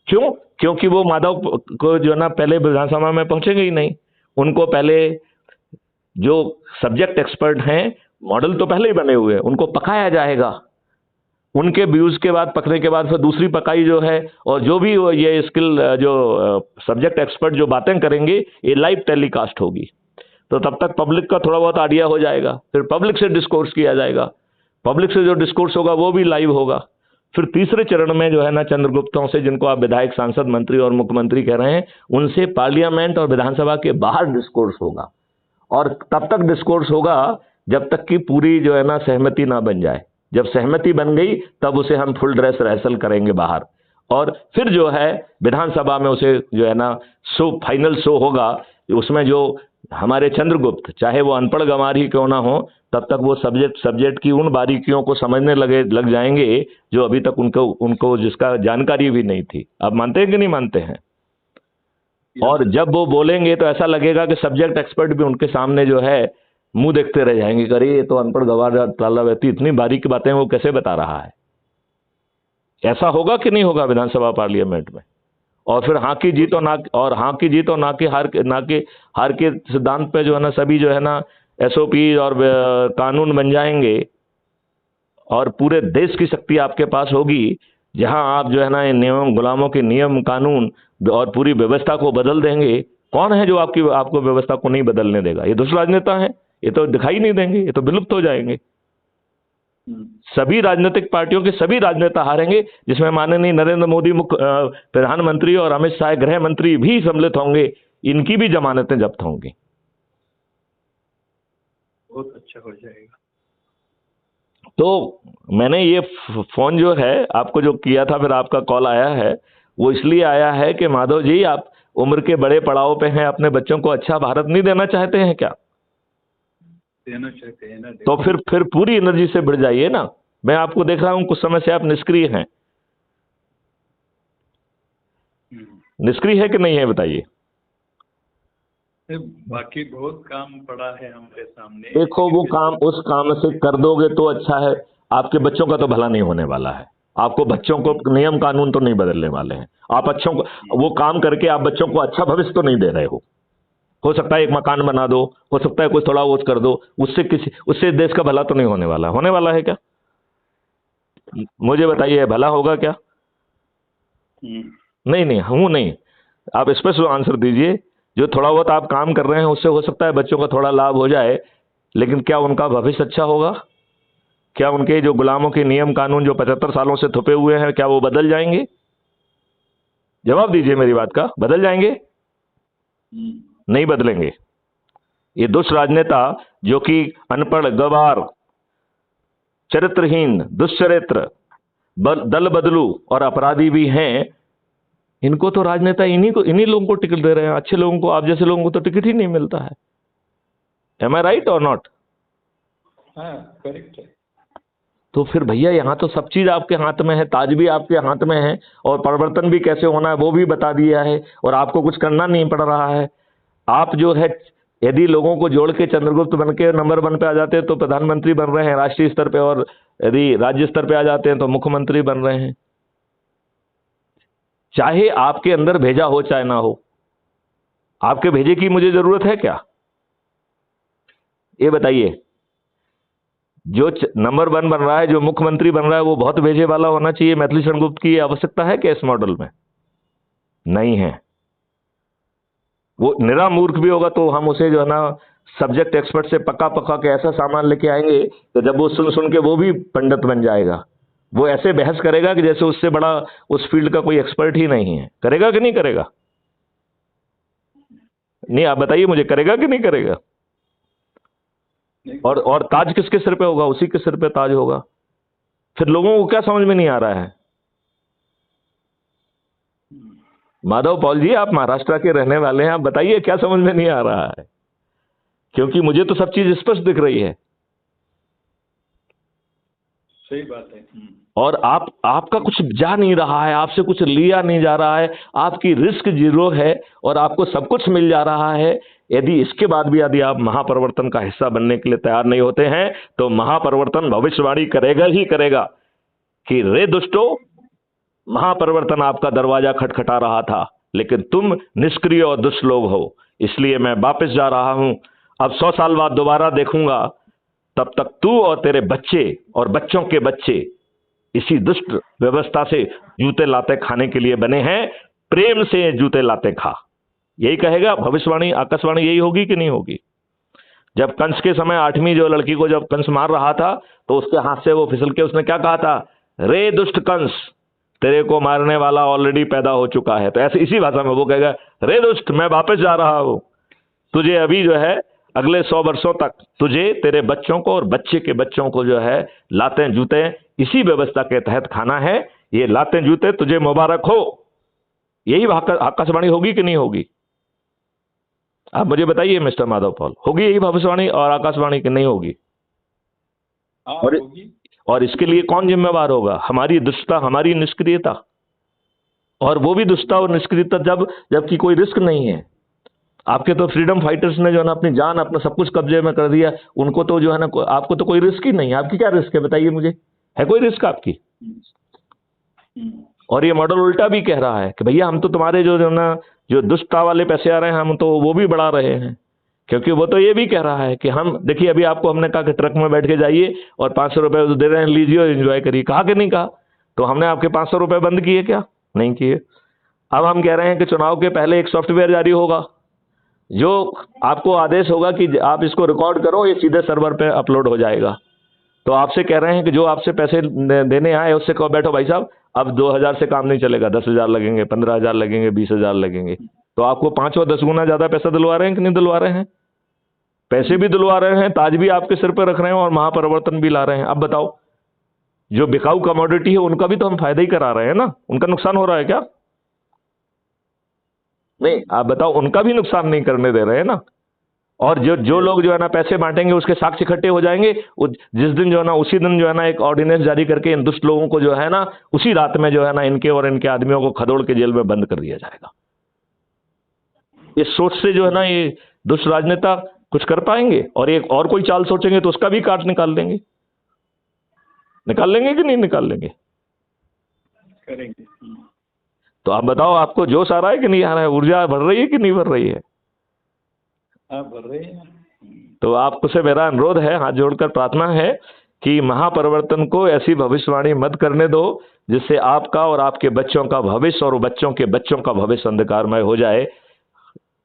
क्यों? क्योंकि वो माधव को जो ना पहले विधानसभा में पहुंचेंगे ही नहीं। उनको पहले जो सब्जेक्ट एक्सपर्ट हैं, मॉडल तो पहले ही बने हुए हैं, उनको पकाया जाएगा। उनके व्यूज के बाद, पकने के बाद फिर दूसरी पकाई जो है, और जो भी ये स्किल जो सब्जेक्ट एक्सपर्ट जो बातें करेंगे, ये लाइव टेलीकास्ट होगी। तो तब तक पब्लिक का थोड़ा बहुत आइडिया हो जाएगा, फिर पब्लिक से डिस्कोर्स किया जाएगा, पब्लिक से जो डिस्कोर्स होगा वो भी लाइव होगा। फिर तीसरे चरण में जो है ना चंद्रगुप्तों से, जिनको आप विधायक, सांसद, मंत्री और मुख्यमंत्री कह रहे हैं, उनसे पार्लियामेंट और विधानसभा के बाहर डिस्कोर्स होगा। और तब तक डिस्कोर्स होगा जब तक कि पूरी जो है ना सहमति ना बन जाए। जब सहमति बन गई तब उसे हम फुल ड्रेस रिहर्सल करेंगे बाहर, और फिर जो है विधानसभा में उसे जो है ना शो, फाइनल शो होगा। उसमें जो हमारे चंद्रगुप्त, चाहे वो अनपढ़ गंवार ही क्यों ना हो, तब तक वो सब्जेक्ट की उन बारीकियों को समझने लग जाएंगे जो अभी तक उनको उनको जिसका जानकारी भी नहीं थी। आप मानते हैं कि नहीं मानते हैं? और जब वो बोलेंगे तो ऐसा लगेगा कि सब्जेक्ट एक्सपर्ट भी उनके सामने जो है मुंह देखते रह जाएंगे, अरे ये तो अनपढ़ गंवार ताला व्यक्ति इतनी बारीक बातें वो कैसे बता रहा है। ऐसा होगा कि नहीं होगा विधानसभा पार्लियामेंट में? और फिर हाँ की जीत और ना की हार के सिद्धांत पे जो है ना सभी जो है ना एसओपी और कानून बन जाएंगे, और पूरे देश की शक्ति आपके पास होगी, जहां आप जो है ना नियम, गुलामों के नियम कानून और पूरी व्यवस्था को बदल देंगे। कौन है जो आपको व्यवस्था को नहीं बदलने देगा? ये दुष्ट राजनेता हैं, ये तो दिखाई नहीं देंगे, ये तो विलुप्त हो जाएंगे। सभी राजनीतिक पार्टियों के सभी राजनेता हारेंगे, जिसमें माननीय नरेंद्र मोदी प्रधानमंत्री और अमित शाह गृह मंत्री भी सम्मिलित होंगे। इनकी भी जमानतें जब्त होंगी। बहुत अच्छा हो जाएगा। तो मैंने ये फोन जो है आपको जो किया था, फिर आपका कॉल आया है, वो इसलिए आया है कि माधव जी आप उम्र के बड़े पड़ाव पे हैं, अपने बच्चों को अच्छा भारत नहीं देना चाहते हैं क्या? देना चाहते हैं ना। तो फिर पूरी एनर्जी से बढ़ जाइए ना। मैं आपको देख रहा हूं कुछ समय से आप निष्क्रिय हैं। निष्क्रिय है कि नहीं है बताइए? बाकी बहुत काम पड़ा है हमारे सामने। देखो वो काम, उस काम से कर दोगे तो अच्छा है। आपके बच्चों का तो भला नहीं होने वाला है। आपको बच्चों को नियम कानून तो नहीं बदलने वाले हैं। आप अच्छों को वो काम करके आप बच्चों को अच्छा भविष्य तो नहीं दे रहे हो सकता है एक मकान बना दो, हो सकता है कुछ थोड़ा वो कर दो, उससे देश का भला तो नहीं होने वाला है क्या? मुझे बताइए, भला होगा क्या? नहीं, हूं नहीं। आप स्पष्ट आंसर दीजिए। जो थोड़ा बहुत आप काम कर रहे हैं उससे हो सकता है बच्चों का थोड़ा लाभ हो जाए, लेकिन क्या उनका भविष्य अच्छा होगा? क्या उनके जो गुलामों के नियम कानून जो 75 सालों से थुपे हुए हैं, क्या वो बदल जाएंगे? जवाब दीजिए मेरी बात का। बदल जाएंगे? नहीं बदलेंगे। ये दुष्ट राजनेता जो कि अनपढ़, गंवार, चरित्रहीन, दुष्चरित्र, दल बदलू और अपराधी भी हैं, इनको तो राजनेता इन्हीं लोगों को टिकट दे रहे हैं। अच्छे लोगों को, आप जैसे लोगों को तो टिकट ही नहीं मिलता है। एम आई राइट और नॉट? हाँ, करेक्ट है। तो फिर भैया यहाँ तो सब चीज आपके हाथ में है, ताज भी आपके हाथ में है, और परिवर्तन भी कैसे होना है वो भी बता दिया है, और आपको कुछ करना नहीं पड़ रहा है। आप जो है यदि लोगों को जोड़ के चंद्रगुप्त बन के नंबर 1 पे आ जाते हैं तो प्रधानमंत्री बन रहे हैं राष्ट्रीय स्तर पे, और यदि राज्य स्तर पे आ जाते हैं तो मुख्यमंत्री बन रहे हैं। चाहे आपके अंदर भेजा हो चाहे ना हो, आपके भेजे की मुझे जरूरत है क्या? ये बताइए। जो नंबर 1 बन रहा है, जो मुख्यमंत्री बन रहा है, वो बहुत भेजे वाला होना चाहिए। मैथिली चंद्रगुप्त की आवश्यकता है क्या इस मॉडल में? नहीं है। वो निरा मूर्ख भी होगा तो हम उसे जो है ना सब्जेक्ट एक्सपर्ट से पका के ऐसा सामान लेके आएंगे तो जब वो सुन के वो भी पंडित बन जाएगा। वो ऐसे बहस करेगा कि जैसे उससे बड़ा उस फील्ड का कोई एक्सपर्ट ही नहीं है। करेगा कि नहीं करेगा? नहीं, आप बताइए मुझे, करेगा कि नहीं करेगा? और ताज किसके सिर पे होगा? उसी के सिर पे ताज होगा। फिर लोगों को क्या समझ में नहीं आ रहा है? माधव पॉल जी, आप महाराष्ट्र के रहने वाले हैं, आप बताइए क्या समझ में नहीं आ रहा है? क्योंकि मुझे तो सब चीज स्पष्ट दिख रही है। सही बात है। और आपका कुछ जा नहीं रहा है, आपसे कुछ लिया नहीं जा रहा है, आपकी रिस्क जीरो है और आपको सब कुछ मिल जा रहा है। यदि इसके बाद भी यदि आप महापरिवर्तन का हिस्सा बनने के लिए तैयार नहीं होते हैं तो महापरिवर्तन भविष्यवाणी करेगा ही करेगा कि रे दुष्टो, महापरिवर्तन आपका दरवाजा खटखटा रहा था, लेकिन तुम निष्क्रिय और दुष्ट लोग हो। इसलिए मैं वापस जा रहा हूं। अब 100 साल बाद दोबारा देखूंगा, तब तक तू और तेरे बच्चे और बच्चों के बच्चे इसी दुष्ट व्यवस्था से जूते लाते खाने के लिए बने हैं। प्रेम से जूते लाते खा, यही कहेगा भविष्यवाणी, आकाशवाणी यही होगी कि नहीं होगी? जब कंस के समय 8वीं जो लड़की को जब कंस मार रहा था तो उसके हाथ से वो फिसल के उसने क्या कहा था? रे दुष्ट कंस, तेरे को मारने वाला ऑलरेडी पैदा हो चुका है। तो ऐसे इसी भाषा में वो कहेगा, रे दुष्ट, मैं वापस जा रहा हूं, तुझे अभी जो है अगले 100 वर्षों तक तुझे, तेरे बच्चों को और बच्चे के बच्चों को जो है लाते जूते इसी व्यवस्था के तहत खाना है। ये लाते जूते तुझे मुबारक हो। यही आकाशवाणी होगी कि नहीं होगी? आप मुझे बताइए मिस्टर माधव पॉल, होगी यही भविष्यवाणी और आकाशवाणी की नहीं होगी? और होगी। और इसके लिए कौन जिम्मेवार होगा? हमारी दुष्टता, हमारी निष्क्रियता। और वो भी दुष्टता और निष्क्रियता जबकि कोई रिस्क नहीं है। आपके तो फ्रीडम फाइटर्स ने जो है ना अपनी जान, अपना सब कुछ कब्जे में कर दिया, उनको तो जो है ना, आपको तो कोई रिस्क ही नहीं है। आपकी क्या रिस्क है बताइए मुझे? है कोई रिस्क आपकी? और ये मॉडल उल्टा भी कह रहा है कि भैया हम तो तुम्हारे जो ना जो दुष्टता वाले पैसे आ रहे हैं हम तो वो भी बढ़ा रहे हैं। क्योंकि वो तो ये भी कह रहा है कि हम, देखिए अभी आपको हमने कहा कि ट्रक में बैठ के जाइए और 500 रुपए दे रहे हैं, लीजिए और एंजॉय करिए। कहा कि नहीं कहा? तो हमने आपके 500 रुपए बंद किए क्या? नहीं किए। अब हम कह रहे हैं कि चुनाव के पहले एक सॉफ्टवेयर जारी होगा, जो आपको आदेश होगा कि आप इसको रिकॉर्ड करो, ये सीधे सर्वर पे अपलोड हो जाएगा। तो आपसे कह रहे हैं कि जो आपसे पैसे देने आए उससे कहो बैठो भाई साहब, अब 2000 से काम नहीं चलेगा, 10,000 लगेंगे, 15,000 लगेंगे, 20,000 लगेंगे। तो आपको 5 और 10 गुना ज्यादा पैसा दिलवा रहे हैं कि नहीं दिलवा रहे हैं? पैसे भी दिलवा रहे हैं, ताज भी आपके सिर पर रख रहे हैं और महापरिवर्तन भी ला रहे हैं। अब बताओ, जो बिकाऊ कमोडिटी है उनका भी तो हम फायदा ही करा रहे हैं ना, उनका नुकसान हो रहा है क्या? नहीं, आप बताओ, उनका भी नुकसान नहीं करने दे रहे हैं ना। और जो लोग जो है ना पैसे बांटेंगे उसके साक्ष्य इकट्ठे हो जाएंगे। जिस दिन जो है ना, उसी दिन जो है ना एक ऑर्डिनेंस जारी करके इन दुष्ट लोगों को जो है ना उसी रात में जो है ना इनके और इनके आदमियों को खदोड़ के जेल में बंद कर दिया जाएगा। इस सोच से जो है ना ये दुष्ट राजनेता कुछ कर पाएंगे? और एक और कोई चाल सोचेंगे तो उसका भी काट निकाल देंगे। निकाल लेंगे कि नहीं निकाल लेंगे? करेंगे। तो आप बताओ, आपको जोश आ रहा है कि नहीं आ रहा है? ऊर्जा बढ़ रही है कि नहीं बढ़ रही है? बढ़ रहे हैं। तो आपसे मेरा अनुरोध है, हाथ जोड़कर प्रार्थना है कि महापरिवर्तन को ऐसी भविष्यवाणी मत करने दो जिससे आपका और आपके बच्चों का भविष्य और बच्चों के बच्चों का भविष्य अंधकारमय हो जाए।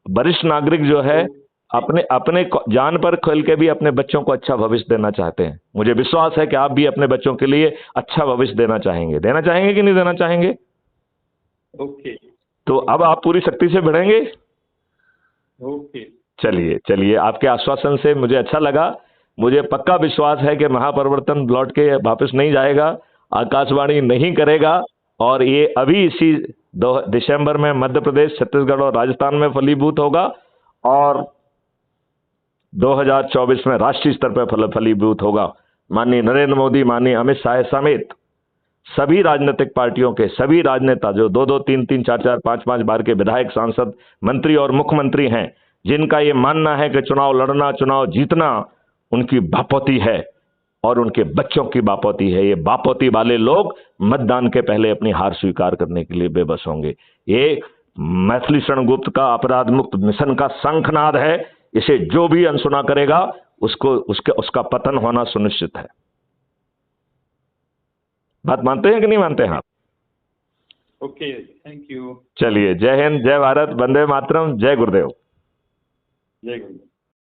वरिष्ठ नागरिक जो है अपने अपने जान पर खेल के भी अपने बच्चों को अच्छा भविष्य देना चाहते हैं। मुझे विश्वास है कि आप भी अपने बच्चों के लिए अच्छा भविष्य देना चाहेंगे। देना चाहेंगे कि नहीं देना चाहेंगे? ओके। तो अब आप पूरी शक्ति से बढ़ेंगे। ओके। चलिए चलिए, आपके आश्वासन से मुझे अच्छा लगा। मुझे पक्का विश्वास है कि महापरिवर्तन लौट के वापस नहीं जाएगा, आकाशवाणी नहीं करेगा। और ये अभी इसी दिसंबर में मध्य प्रदेश, छत्तीसगढ़ और राजस्थान में फलीभूत होगा और 2024 में राष्ट्रीय स्तर पर फलीभूत होगा। माननीय नरेंद्र मोदी, माननीय अमित शाह समेत सभी राजनीतिक पार्टियों के सभी राजनेता जो 2-2, 3-3, 4-4, 5-5 बार के विधायक, सांसद, मंत्री और मुख्यमंत्री हैं, जिनका ये मानना है कि चुनाव लड़ना, चुनाव जीतना उनकी बापौती है और उनके बच्चों की बापौती है, ये बापौती वाले लोग मतदान के पहले अपनी हार स्वीकार करने के लिए बेबस होंगे। ये मैथिली शरण गुप्त का अपराध मुक्त मिशन का शंखनाद है। इसे जो भी अनसुना करेगा उसका पतन होना सुनिश्चित है। बात मानते हैं कि नहीं मानते हैं आप? Okay, thank you. चलिए, जय हिंद, जय भारत, वंदे मातरम, जय गुरुदेव। जय गुरुदेव।